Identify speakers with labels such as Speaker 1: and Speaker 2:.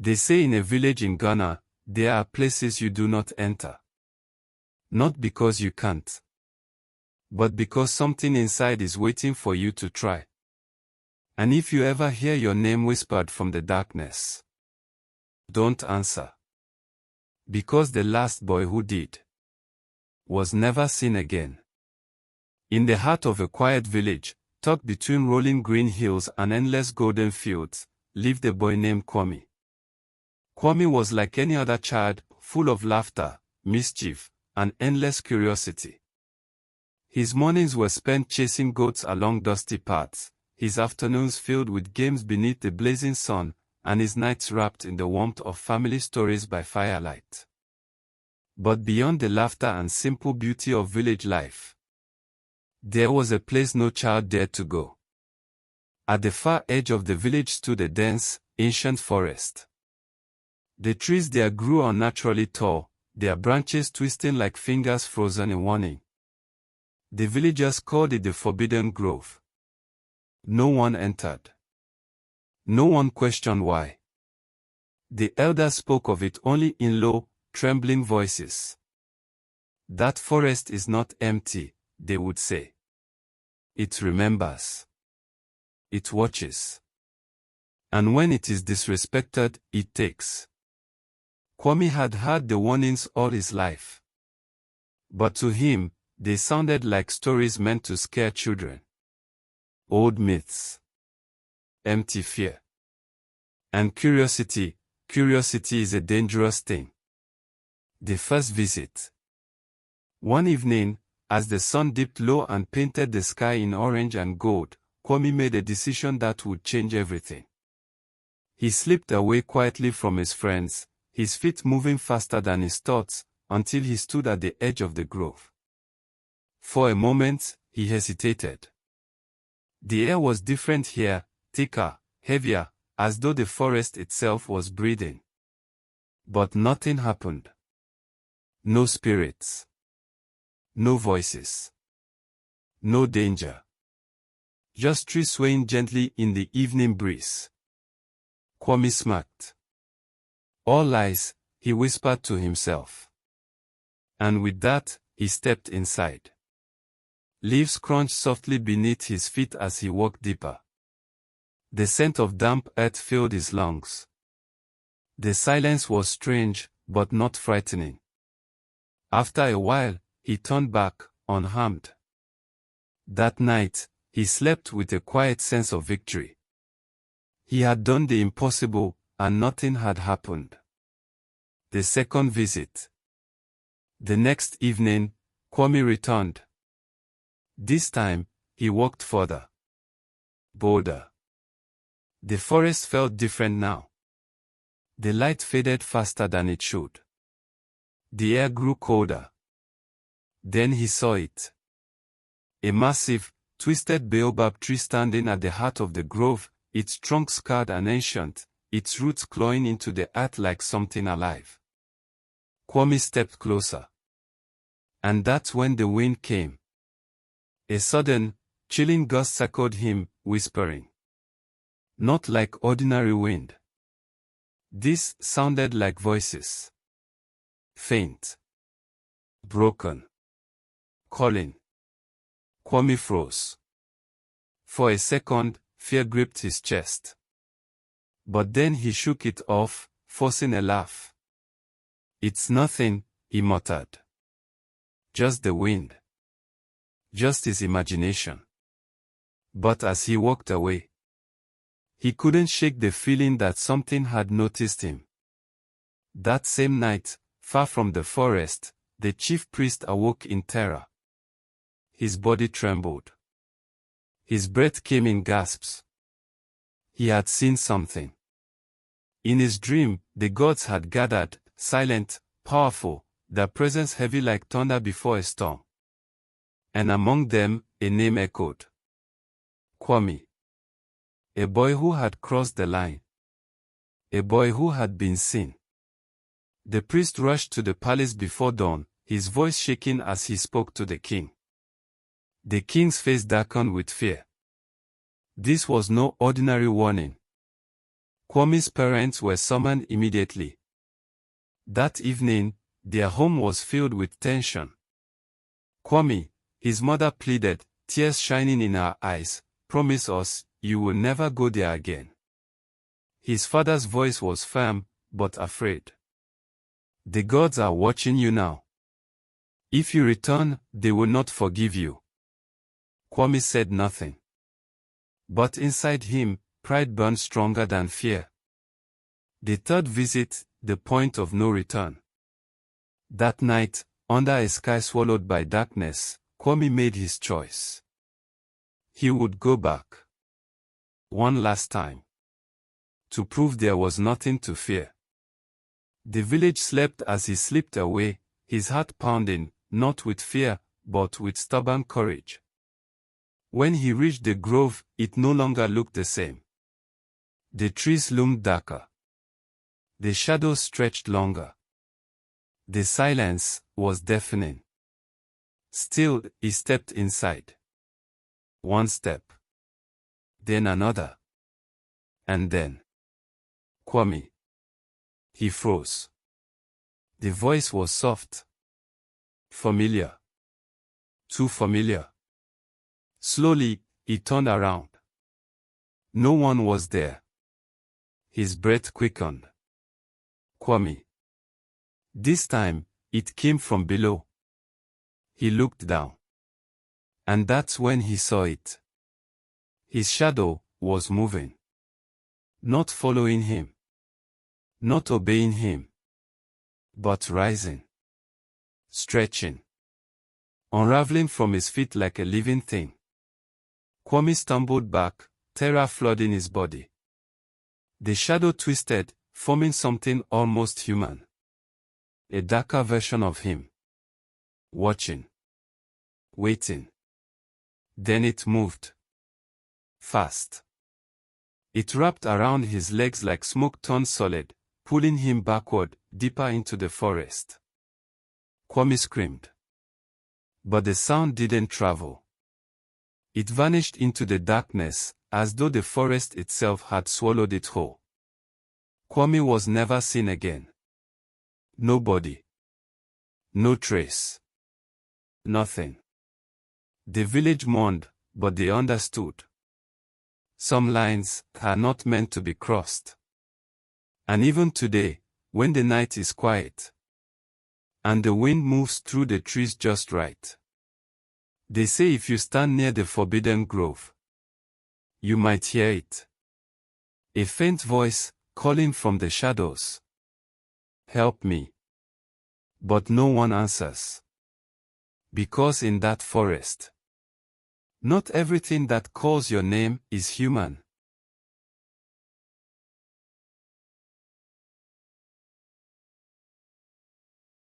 Speaker 1: They say in a village in Ghana, there are places you do not enter. Not because you can't, but because something inside is waiting for you to try. And if you ever hear your name whispered from the darkness, don't answer. Because the last boy who did was never seen again. In the heart of a quiet village, tucked between rolling green hills and endless golden fields, lived a boy named Kwame. Kwame was like any other child, full of laughter, mischief, and endless curiosity. His mornings were spent chasing goats along dusty paths, his afternoons filled with games beneath the blazing sun, and his nights wrapped in the warmth of family stories by firelight. But beyond the laughter and simple beauty of village life, there was a place no child dared to go. At the far edge of the village stood a dense, ancient forest. The trees there grew unnaturally tall, their branches twisting like fingers frozen in warning. The villagers called it the Forbidden Grove. No one entered. No one questioned why. The elders spoke of it only in low, trembling voices. That forest is not empty, they would say. It remembers. It watches. And when it is disrespected, it takes. Kwame had heard the warnings all his life. But to him, they sounded like stories meant to scare children. Old myths. Empty fear. And curiosity is a dangerous thing. The first visit. One evening, as the sun dipped low and painted the sky in orange and gold, Kwame made a decision that would change everything. He slipped away quietly from his friends, his feet moving faster than his thoughts, until he stood at the edge of the grove. For a moment, he hesitated. The air was different here, thicker, heavier, as though the forest itself was breathing. But nothing happened. No spirits. No voices. No danger. Just trees swaying gently in the evening breeze. Kwame smirked. All lies, he whispered to himself. And with that, he stepped inside. Leaves crunched softly beneath his feet as he walked deeper. The scent of damp earth filled his lungs. The silence was strange, but not frightening. After a while, he turned back, unharmed. That night, he slept with a quiet sense of victory. He had done the impossible, and nothing had happened. The second visit. The next evening, Kwame returned. This time, he walked further. Bolder. The forest felt different now. The light faded faster than it should. The air grew colder. Then he saw it. A massive, twisted baobab tree standing at the heart of the grove, its trunk scarred and ancient, its roots clawing into the earth like something alive. Kwame stepped closer. And that's when the wind came. A sudden, chilling gust circled him, whispering. Not like ordinary wind. This sounded like voices. Faint. Broken. Calling. Kwame froze. For a second, fear gripped his chest. But then he shook it off, forcing a laugh. It's nothing, he muttered. Just the wind. Just his imagination. But as he walked away, he couldn't shake the feeling that something had noticed him. That same night, far from the forest, the chief priest awoke in terror. His body trembled. His breath came in gasps. He had seen something. In his dream, the gods had gathered, silent, powerful, their presence heavy like thunder before a storm. And among them, a name echoed. Kwame. A boy who had crossed the line. A boy who had been seen. The priest rushed to the palace before dawn, his voice shaking as he spoke to the king. The king's face darkened with fear. This was no ordinary warning. Kwame's parents were summoned immediately. That evening, their home was filled with tension. "Kwame," his mother pleaded, tears shining in her eyes, "promise us, you will never go there again." His father's voice was firm, but afraid. "The gods are watching you now. If you return, they will not forgive you." Kwame said nothing. But inside him, pride burned stronger than fear. The third visit, the point of no return. That night, under a sky swallowed by darkness, Kwame made his choice. He would go back. One last time. To prove there was nothing to fear. The village slept as he slipped away, his heart pounding, not with fear, but with stubborn courage. When he reached the grove, it no longer looked the same. The trees loomed darker. The shadows stretched longer. The silence was deafening. Still, he stepped inside. One step. Then another. And then. "Kwame." He froze. The voice was soft. Familiar. Too familiar. Slowly, he turned around. No one was there. His breath quickened. "Kwame." This time, it came from below. He looked down. And that's when he saw it. His shadow was moving. Not following him. Not obeying him. But rising. Stretching. Unraveling from his feet like a living thing. Kwame stumbled back, terror flooding his body. The shadow twisted, forming something almost human. A darker version of him. Watching. Waiting. Then it moved. Fast. It wrapped around his legs like smoke turned solid, pulling him backward, deeper into the forest. Kwame screamed. But the sound didn't travel. It vanished into the darkness, as though the forest itself had swallowed it whole. Kwame was never seen again. Nobody. No trace. Nothing. The village mourned, but they understood. Some lines are not meant to be crossed. And even today, when the night is quiet, and the wind moves through the trees just right, they say if you stand near the forbidden grove, you might hear it. A faint voice, calling from the shadows. "Help me." But no one answers. Because in that forest, not everything that calls your name is human.